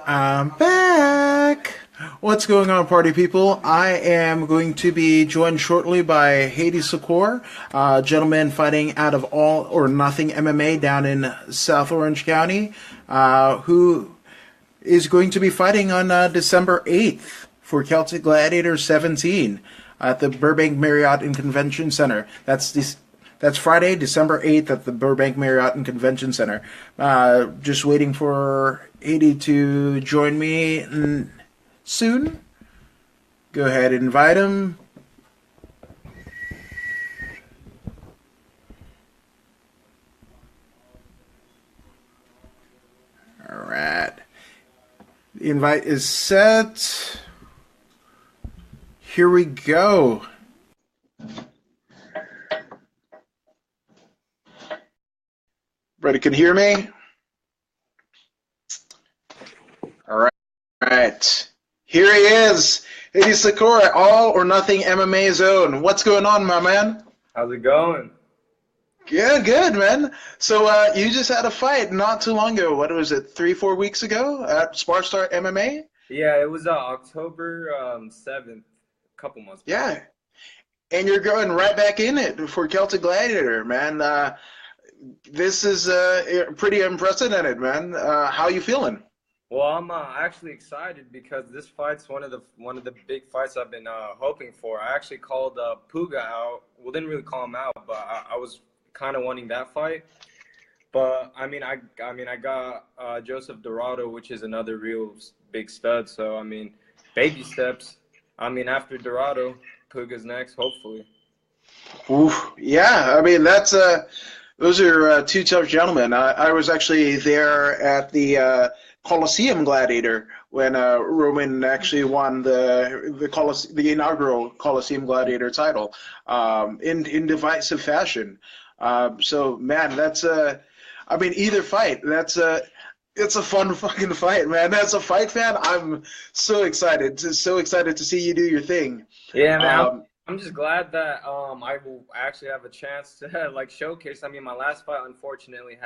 I'm back. What's going on, party people? I am going to be joined shortly by Hady Soqar, a gentleman fighting out of All or Nothing MMA down in South Orange County, who is going to be fighting on December 8th for Celtic Gladiator 17 at the Burbank Marriott and Convention Center. That's Friday, December 8th at the Burbank Marriott and Convention Center. Just waiting for Hady to join me soon. Go ahead and invite him. All right. The invite is set. Here we go. Everybody can hear me? All right. Here he is. Hady Soqar at All or Nothing MMA Zone. What's going on, my man? How's it going? Good, man. So you just had a fight not too long ago. What was it, 3-4 weeks ago at Sparstart MMA? Yeah, it was October 7th, a couple months back. Yeah. And you're going right back in it for Celtic Gladiator, man. This is pretty unprecedented, man. How you feeling? Well, I'm actually excited because this fight's one of the big fights I've been hoping for. I actually called Puga out. Well, didn't really call him out, but I was kind of wanting that fight. But I got Joseph Dorado, which is another real big stud. So I mean, baby steps. I mean, after Dorado, Puga's next, hopefully. Oof. Yeah, I mean that's those are two tough gentlemen. I was actually there at the Coliseum Gladiator when Roman actually won the inaugural Coliseum Gladiator title in divisive fashion. So man, that's I mean either fight. It's a fun fucking fight, man. As a fight fan, I'm so excited to see you do your thing. Yeah, man. I'm just glad that I will actually have a chance to like showcase. I mean, my last fight unfortunately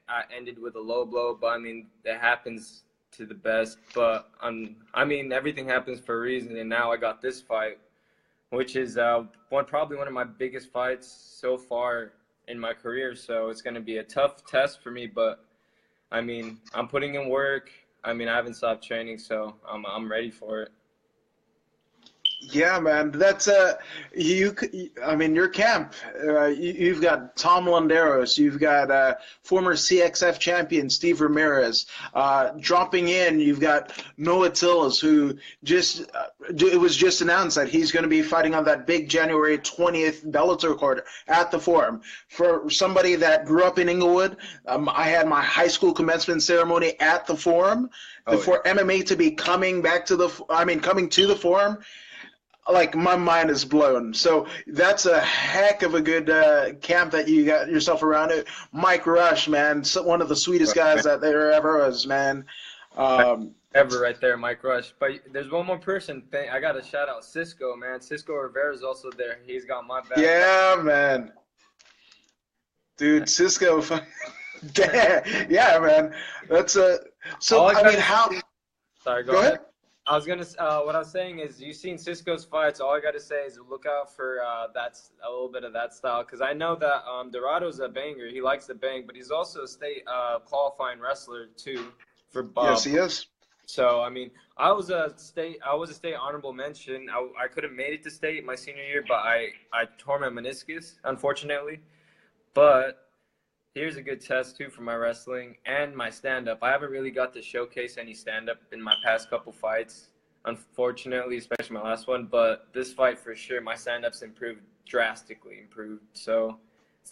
I ended with a low blow, but I mean that happens to the best. But I mean everything happens for a reason, and now I got this fight, which is probably one of my biggest fights so far in my career. So it's gonna be a tough test for me, but I mean I'm putting in work. I mean I haven't stopped training, so I'm ready for it. Yeah, man, that's I mean, your camp. You've got Tom Londeros. You've got former CXF champion Steve Ramirez. Dropping in, you've got Noah Tillis, who it was just announced that he's going to be fighting on that big January 20th Bellator card at the Forum. For somebody that grew up in Inglewood, I had my high school commencement ceremony at the Forum. For MMA to be coming to the Forum. Like, my mind is blown. So that's a heck of a good camp that you got yourself around it. Mike Rush, man, one of the sweetest guys that there ever was, man. Ever right there, Mike Rush. But there's one more person. I got to shout out Cisco, man. Cisco Rivera's also there. He's got my back. Yeah, man. Dude, Cisco. Yeah, man. That's so, I mean, how. Sorry, go ahead. I was gonna. What I was saying is, you've seen Cisco's fights. All I gotta say is look out for that's a little bit of that style, because I know that Dorado's a banger. He likes to bang, but he's also a state qualifying wrestler too for Bob. Yes, he is. So I mean, I was a state honorable mention. I could have made it to state my senior year, but I tore my meniscus, unfortunately. But here's a good test, too, for my wrestling and my stand-up. I haven't really got to showcase any stand-up in my past couple fights, unfortunately, especially my last one. But this fight, for sure, my stand-up's drastically improved. So,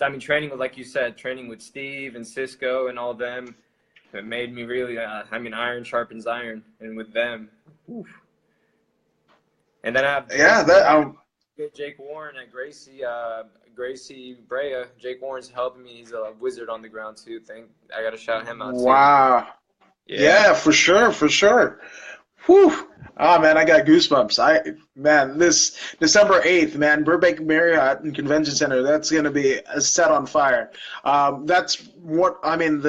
I mean, training with, like you said, training with Steve and Cisco and all them, it made me really, iron sharpens iron. And with them, oof. And then I have Jake Warren at Gracie Brea. Jake Warren's helping me. He's a wizard on the ground too. I gotta shout him out too. Wow. Yeah, for sure. Whew. Oh man, I got goosebumps. This December 8th, man, Burbank Marriott and Convention Center, that's gonna be set on fire. That's what I mean.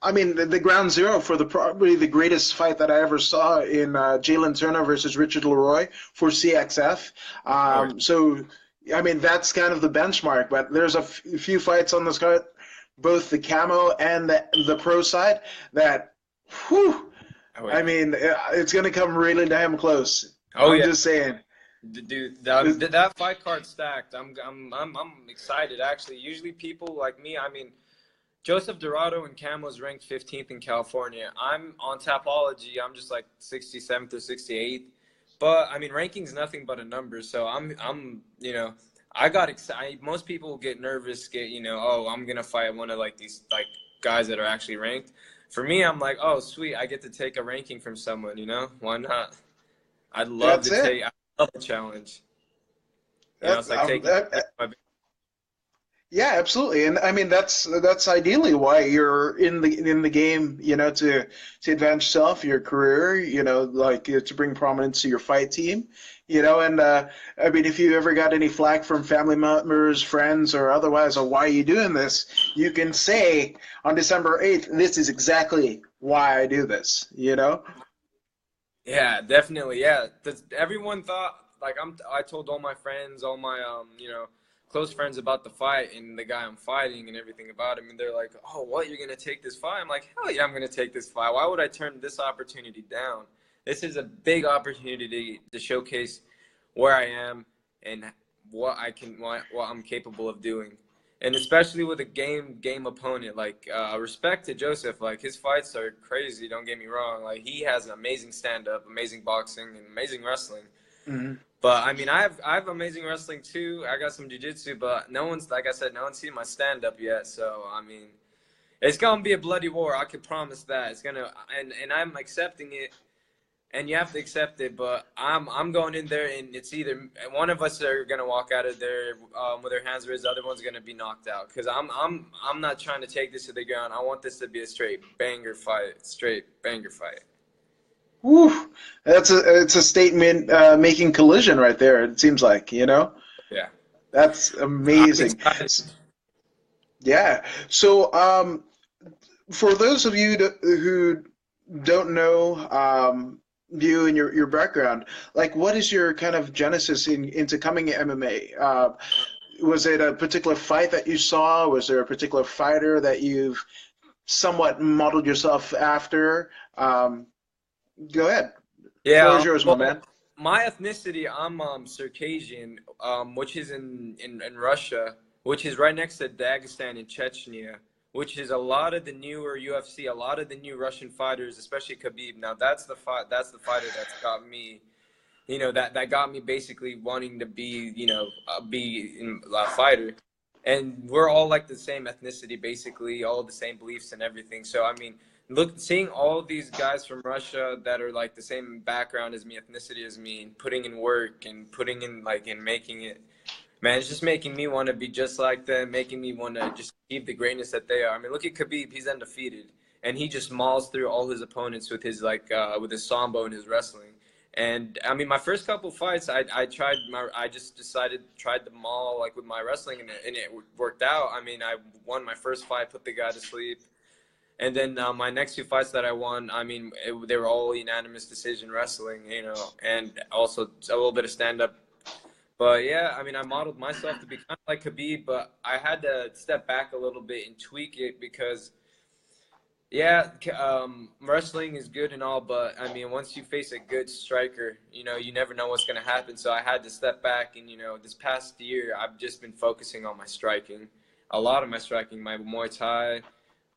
I mean, the ground zero for the probably the greatest fight that I ever saw in Jalen Turner versus Richard Leroy for CXF. Oh, yeah. So, I mean, that's kind of the benchmark. But there's a few fights on this card, both the camo and the pro side, that, whew, Oh, I yeah. mean, it's going to come really damn close. Oh, I'm yeah. just saying. Dude, that fight card stacked. I'm excited actually. Usually people like me, I mean, Joseph Dorado and Camo's ranked 15th in California. I'm on Tapology. I'm just like 67th or 68th. But I mean, ranking's nothing but a number. So I got excited. Most people get nervous, oh, I'm gonna fight one of like these like guys that are actually ranked. For me, I'm like, oh, sweet, I get to take a ranking from someone. Why not? I'd love That's to it. take. I love the challenge. That's It's like taking. Yeah, absolutely, and I mean that's ideally why you're in the game, to advance yourself, your career, like to bring prominence to your fight team, and I mean if you ever got any flack from family members, friends, or otherwise, or why are you doing this, you can say on December 8th, this is exactly why I do this. Yeah, definitely. Yeah, everyone thought like I told all my friends, all my close friends about the fight and the guy I'm fighting and everything about him, and they're like, "Oh, what? You're gonna take this fight?" I'm like, "Hell yeah, I'm gonna take this fight. Why would I turn this opportunity down? This is a big opportunity to showcase where I am and what I'm capable of doing." And especially with a game opponent, like respect to Joseph, like his fights are crazy. Don't get me wrong, like he has an amazing stand up, amazing boxing, and amazing wrestling. Hmm. But I mean, I have amazing wrestling too. I got some jiu-jitsu, but no one's like I said, no one's seen my stand up yet. So I mean, it's gonna be a bloody war. I can promise that. It's gonna and I'm accepting it, and you have to accept it. But I'm going in there, and it's either one of us are gonna walk out of there with their hands raised, the other one's gonna be knocked out. Because I'm not trying to take this to the ground. I want this to be a straight banger fight. Straight banger fight. Whew, it's a statement making collision right there. It seems like. Yeah. That's I'm amazing. excited. Yeah. So, for those of you who don't know you and your background, like, what is your kind of genesis into coming MMA? Was it a particular fight that you saw? Was there a particular fighter that you've somewhat modeled yourself after? Go ahead. Floor Yeah. is yours, my Well, man. my ethnicity, I'm Circassian, which is in Russia, which is right next to Dagestan in Chechnya, which is a lot of the newer UFC, a lot of the new Russian fighters, especially Khabib. Now that's the fighter that's got me, that got me basically wanting to be a fighter. And we're all like the same ethnicity, basically, all the same beliefs and everything. So I mean, seeing all these guys from Russia that are like the same background as me, ethnicity as me, and putting in work and putting in like and making it, man, it's just making me want to be just like them, making me want to just achieve the greatness that they are. I mean, look at Khabib; he's undefeated, and he just mauls through all his opponents with his with his sambo and his wrestling. And I mean, my first couple fights, I just decided tried them all like with my wrestling, and it worked out. I mean, I won my first fight, put the guy to sleep. And then my next two fights that I won, I mean, they were all unanimous decision wrestling, and also a little bit of stand-up. But yeah, I mean, I modeled myself to be kind of like Khabib, but I had to step back a little bit and tweak it because, yeah, wrestling is good and all, but I mean, once you face a good striker, you never know what's going to happen. So I had to step back, and this past year, I've just been focusing on my striking, a lot of my striking, my Muay Thai,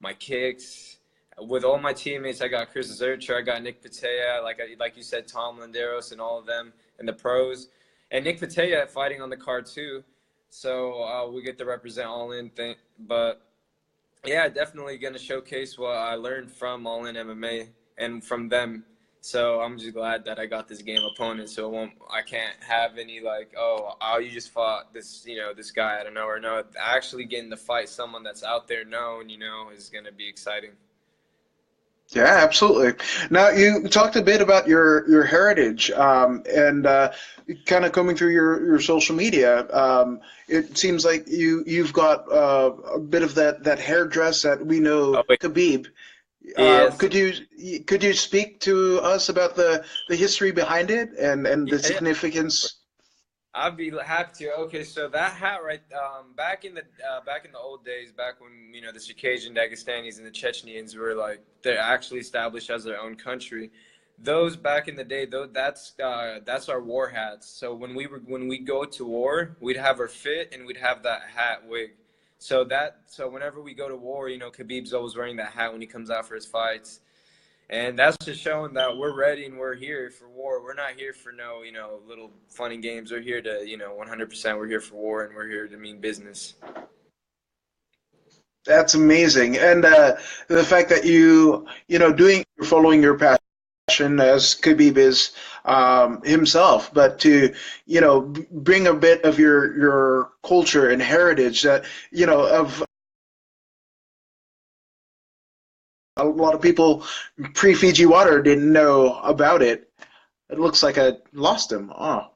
my kicks. With all my teammates, I got Chris Zercher, I got Nick Patea, like you said, Tom Landeros, and all of them, and the pros, and Nick Patea fighting on the card too. So we get to represent All In thing, but yeah, definitely gonna showcase what I learned from All In MMA and from them. So I'm just glad that I got this game opponent. So I can't have any like, oh, you just fought this guy out of nowhere. No, actually getting to fight someone that's out there known, is gonna be exciting. Yeah, absolutely. Now, you talked a bit about your heritage, and kind of coming through your social media. It seems like you've got a bit of that hairdress that we know Oh wait, Khabib. Yes. Could you speak to us about the history behind it and the Yeah, significance? I'd be happy to. Okay, so that hat right, back in the old days, back when the Circassian Dagestanis and the Chechens were like they're actually established as their own country. Those back in the day, though, that's our war hats. So when we go to war, we'd have our fit and we'd have that hat wig. So whenever we go to war, Khabib's always wearing that hat when he comes out for his fights. And that's just showing that we're ready and we're here for war. We're not here for no, little funny games. We're here to, 100%. We're here for war and we're here to mean business. That's amazing, and the fact that following your passion as Khabib is himself, but to bring a bit of your culture and heritage that of a lot of people pre-Fiji water didn't know about it. It looks like I lost him. Oh,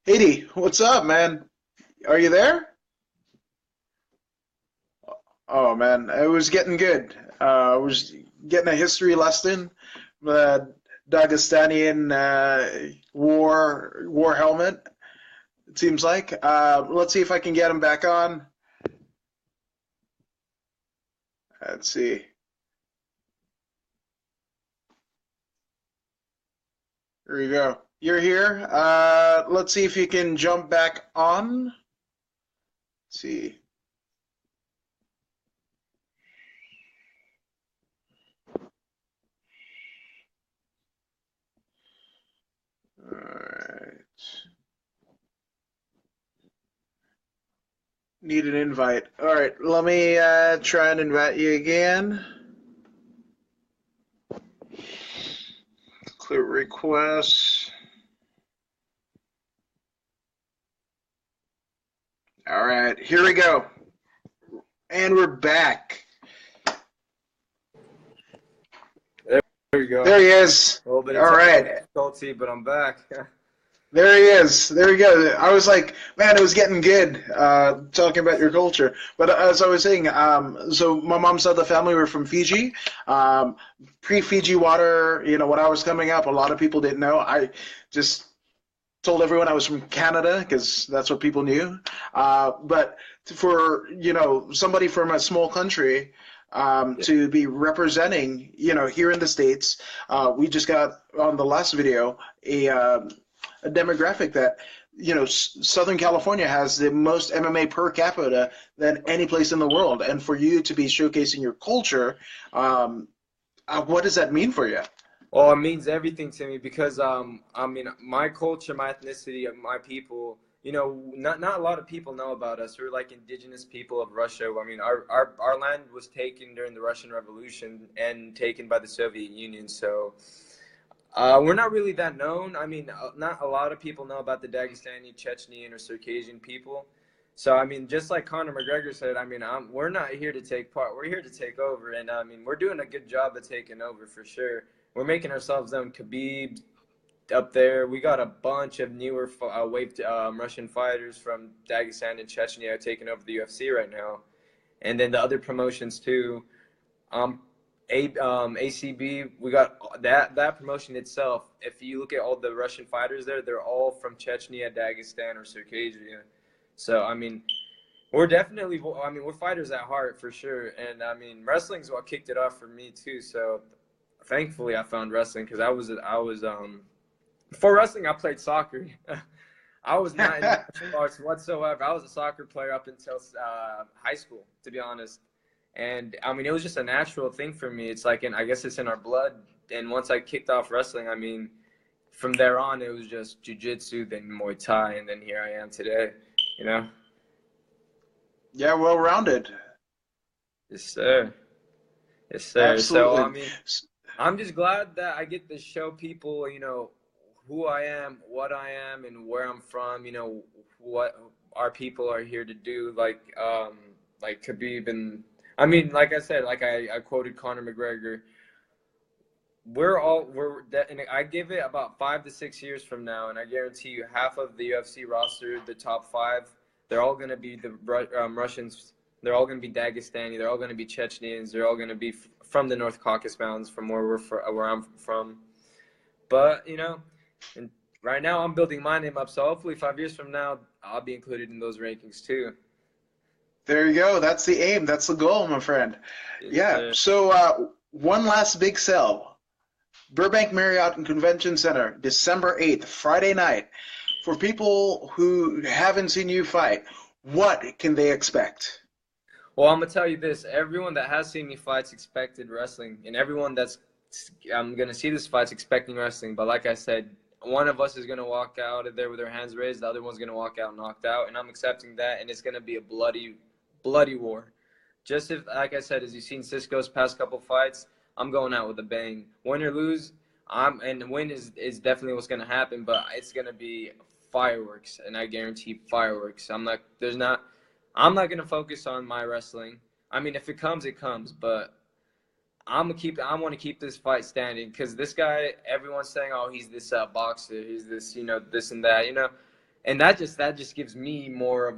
Hady, what's up, man? Are you there? Oh man, it was getting good. I was getting a history lesson, the Dagestanian war helmet. It seems like. Let's see if I can get him back on. Let's see. Here we go. You're here. Let's see if you can jump back on. Let's see. All right. Need an invite. All right, let me try and invite you again. Clear requests. All right, here we go. And we're back. There we go. There he is. A little bit All right. difficulty, but I'm back. There he is. There we go. I was like, man, it was getting good talking about your culture. But as I was saying, so my mom's side of the family were from Fiji. Pre-Fiji water, when I was coming up, a lot of people didn't know. I just told everyone I was from Canada because that's what people knew. But for, somebody from a small country to be representing, here in the States, we just got on the last video a demographic that Southern California has the most MMA per capita than any place in the world, and for you to be showcasing your culture, what does that mean for you? Well, it means everything to me because my culture, my ethnicity, my people, not a lot of people know about us. We're like indigenous people of Russia. I mean, our land was taken during the Russian Revolution and taken by the Soviet Union, so we're not really that known. I mean, not a lot of people know about the Dagestani, Chechnyan, or Circassian people. So, I mean, just like Conor McGregor said, I mean, we're not here to take part. We're here to take over. And, I mean, we're doing a good job of taking over for sure. We're making ourselves known. Khabib up there. We got a bunch of newer Russian fighters from Dagestan and Chechnya taking over the UFC right now. And then the other promotions, too. ACB, we got that promotion itself. If you look at all the Russian fighters there, they're all from Chechnya, Dagestan, or Circassia. So, I mean, we're fighters at heart for sure. And, I mean, wrestling's what kicked it off for me, too. So, thankfully, I found wrestling because I was before wrestling, I played soccer. I was not in martial arts whatsoever. I was a soccer player up until high school, to be honest. And, I mean, it was just a natural thing for me. It's like, I guess it's in our blood. And once I kicked off wrestling, I mean, from there on, it was just jiu-jitsu, then Muay Thai, and then here I am today, Yeah, well-rounded. Yes, sir. Yes, sir. Absolutely. So, I mean, I'm just glad that I get to show people, who I am, what I am, and where I'm from, what our people are here to do, like Khabib and I mean, like I said, like I quoted Conor McGregor. And I give it about 5 to 6 years from now, and I guarantee you, half of the UFC roster, the top 5, they're all going to be the Russians. They're all going to be Dagestani. They're all going to be Chechens. They're all going to be from the North Caucasus Mountains, from where I'm from. But and right now I'm building my name up, so hopefully 5 years from now I'll be included in those rankings too. There you go. That's the aim. That's the goal, my friend. Yeah. So one last big sell. Burbank Marriott and Convention Center, December 8th, Friday night. For people who haven't seen you fight, what can they expect? Well, I'm going to tell you this. Everyone that has seen me fight's expected wrestling, and everyone I'm going to see this fight's expecting wrestling. But like I said, one of us is going to walk out of there with their hands raised. The other one's going to walk out knocked out, and I'm accepting that, and it's going to be a bloody war. Just like I said, as you've seen Cisco's past couple fights, I'm going out with a bang. Win or lose, and the win is definitely what's going to happen, but it's going to be fireworks, and I guarantee fireworks. I'm not going to focus on my wrestling. I mean, if it comes, it comes, but I want to keep this fight standing, because this guy, everyone's saying, oh, he's this boxer, he's this, this and that, and that just gives me more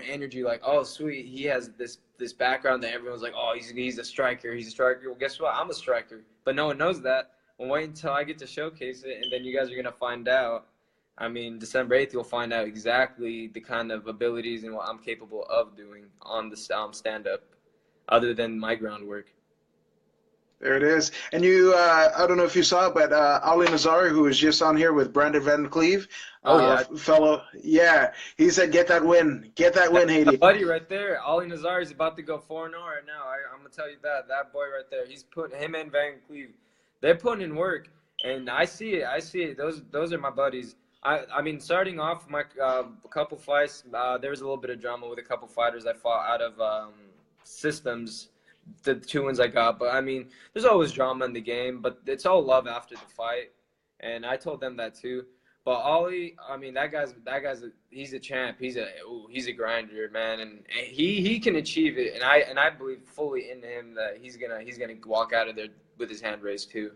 energy. Like, oh, sweet, he has this background that everyone's like, oh, he's a striker. Well, guess what? I'm a striker, but no one knows that. Well, wait until I get to showcase it, and then you guys are gonna find out. I mean, December 8th, you'll find out exactly the kind of abilities and what I'm capable of doing on the stand-up, other than my groundwork. There it is. And you, I don't know if you saw it, but Ali Nazar, who was just on here with Brandon Van Cleve, fellow, he said, get that win, Hady. My buddy right there, Ali Nazar, is about to go 4-0 right now. I'm going to tell you that boy right there, him and Van Cleve, they're putting in work, and I see it. Those are my buddies. I mean, starting off my couple fights, there was a little bit of drama with a couple fighters I fought out of systems, the 2 wins I got. But I mean, there's always drama in the game, but it's all love after the fight, and I told them that too. But Ollie, I mean, he's a champ. He's a grinder, man, and he can achieve it, and I believe fully in him that he's gonna walk out of there with his hand raised too.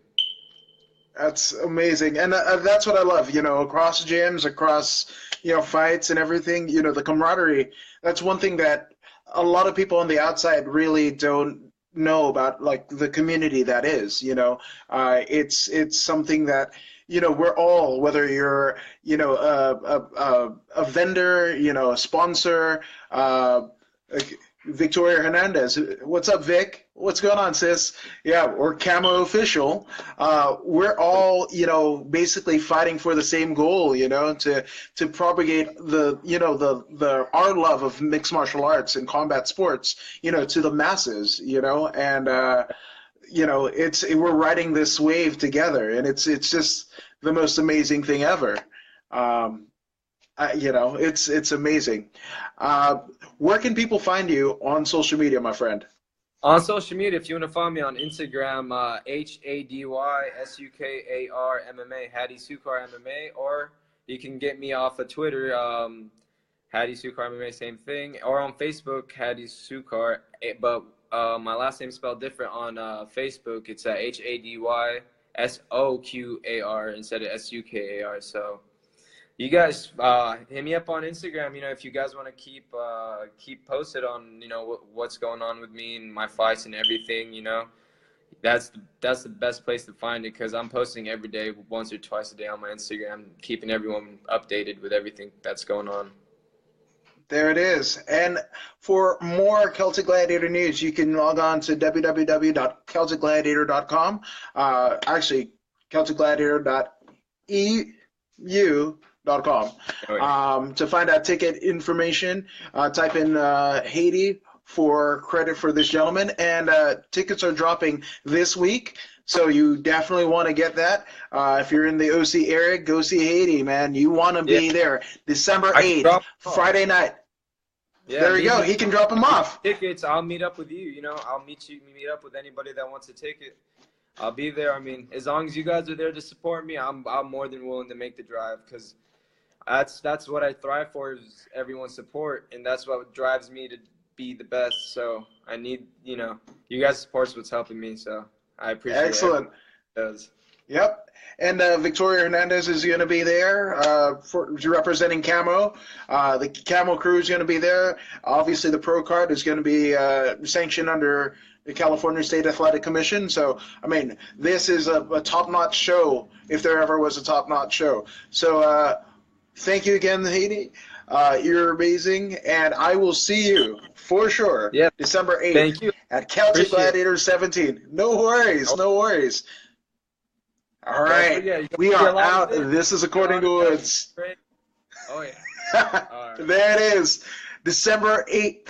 That's amazing, and that's what I love. Across gyms, across fights and everything. The camaraderie. That's one thing that a lot of people on the outside really don't know about, like the community that is. It's something that we're all, whether you're a vendor, a sponsor. Victoria Hernandez, what's up, Vic? What's going on, sis? Yeah, or CAMO official. We're all, basically fighting for the same goal, to propagate our love of mixed martial arts and combat sports, to the masses, and we're riding this wave together, and it's just the most amazing thing ever. It's amazing. Where can people find you on social media, my friend? On social media, if you want to find me on Instagram, HADY SUKAR MMA, Hady Soqar MMA, or you can get me off of Twitter, Hady Soqar MMA, same thing, or on Facebook, Hady Soqar, but my last name is spelled different on Facebook. It's HADY SOQAR instead of SUKAR. So you guys hit me up on Instagram, if you guys want to keep posted on, what's going on with me and my fights and everything, that's the best place to find it, because I'm posting every day, once or twice a day on my Instagram, keeping everyone updated with everything that's going on. There it is. And for more Celtic Gladiator news, you can log on to www.celticgladiator.com. Actually, celticgladiator.eu.com. To find out ticket information, type in Hady for credit for this gentleman, and tickets are dropping this week, so you definitely want to get that. If you're in the OC area, go see Hady, man. You want to be there. December 8th, Friday night. Yeah, there you go. He can drop them off. Tickets, I'll meet up with you. I'll meet up with anybody that wants a ticket. I'll be there. I mean, as long as you guys are there to support me, I'm more than willing to make the drive, because that's what I thrive for, is everyone's support, and that's what drives me to be the best. So I need, you guys' support's what's helping me. So I appreciate it. Excellent. Yep. And Victoria Hernandez is going to be there representing CAMO. The CAMO crew is going to be there. Obviously, the pro card is going to be sanctioned under the California State Athletic Commission. So, I mean, this is a top-notch show, if there ever was a top-notch show. So, thank you again, Hady. You're amazing, and I will see you, for sure, Yeah. December 8th Thank you. at Celtic Appreciate Gladiator 17. No worries, no worries. All Don't right, forget, we you are get a lot out. of this. This is According to Woods. Oh, yeah. All right. There it is, December 8th,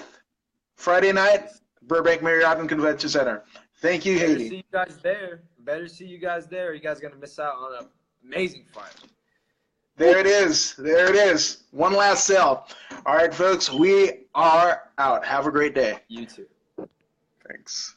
Friday night, Burbank Marriott and Convention Center. Thank you, Better Hady. see you guys there. Better see you guys there. You guys are going to miss out on an amazing fight. There it is. There it is. One last sell. All right, folks, we are out. Have a great day. You too. Thanks.